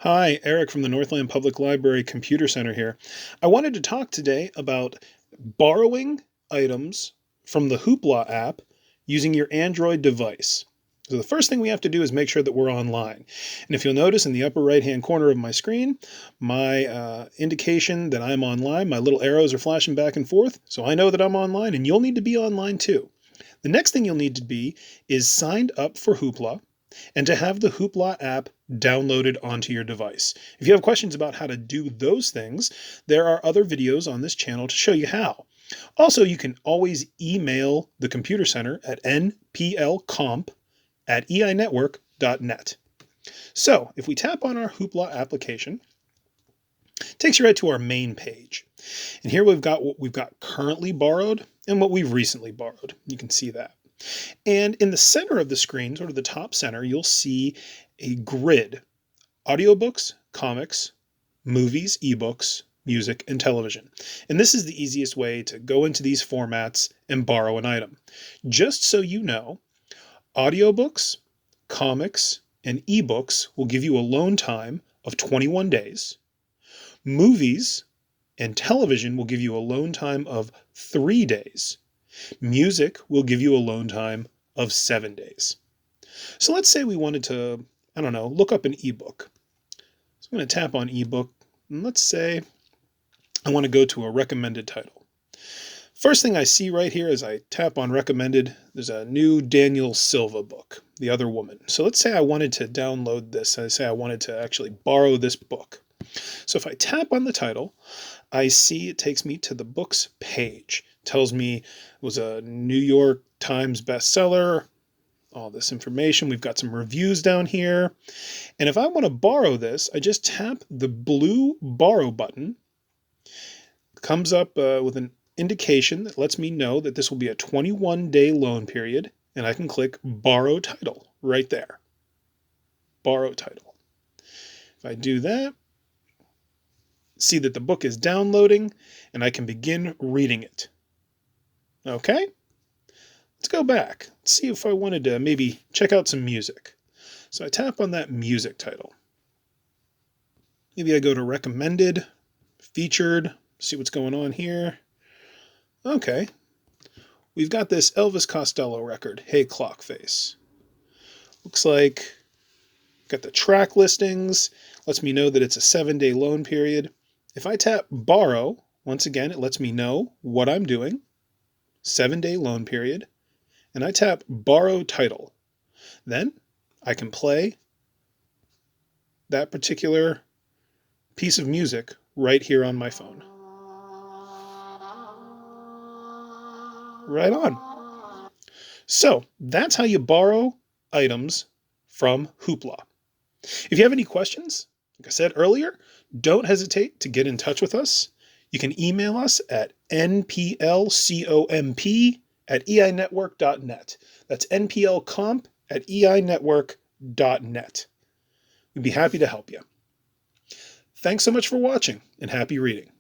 Hi, Eric from the Northland Public Library Computer Center here. I wanted to talk today about borrowing items from the Hoopla app using your Android device. So the first thing we have to do is make sure that we're online. And if you'll notice in the upper right-hand corner of my screen, my indication that I'm online, my little arrows are flashing back and forth, so I know that I'm online, and you'll need to be online too. The next thing you'll need to be is signed up for Hoopla and to have the Hoopla app downloaded onto your device. If you have questions about how to do those things, there are other videos on this channel to show you how. Also, you can always email the Computer Center at nplcomp@einetwork.net. So, if we tap on our Hoopla application, it takes you right to our main page. And here we've got what we've got currently borrowed and what we've recently borrowed. You can see that. And in the center of the screen, sort of the top center, you'll see a grid: audiobooks, comics, movies, ebooks, music, and television. And this is the easiest way to go into these formats and borrow an item. Just so you know, audiobooks, comics, and ebooks will give you a loan time of 21 days. Movies and television will give you a loan time of 3 days. Music will give you a loan time of 7 days. So let's say we wanted to, look up an ebook. So I'm going to tap on ebook, and let's say I want to go to a recommended title. First thing I see right here as I tap on recommended, there's a new Daniel Silva book, The Other Woman. So let's say I wanted to download this. I say I wanted to actually borrow this book. So if I tap on the title, I see it takes me to the book's page. It tells me it was a New York Times bestseller, all this information. We've got some reviews down here. And if I want to borrow this, I just tap the blue borrow button. It comes up with an indication that lets me know that this will be a 21-day loan period, and I can click borrow title right there. Borrow title. If I do that, see that the book is downloading, and I can begin reading it. Okay, let's go back. Let's see if I wanted to maybe check out some music. So I tap on that music title. Maybe I go to recommended, featured, see what's going on here. Okay, we've got this Elvis Costello record, Hey Clockface. Looks like got the track listings, lets me know that it's a 7-day loan period. If I tap borrow, once again, it lets me know what I'm doing, 7-day loan period, and I tap borrow title. Then I can play that particular piece of music right here on my phone. Right on. So that's how you borrow items from Hoopla. If you have any questions, like I said earlier, don't hesitate to get in touch with us. You can email us at nplcomp@einetwork.net. That's nplcomp@einetwork.net. We'd be happy to help you. Thanks so much for watching, and happy reading.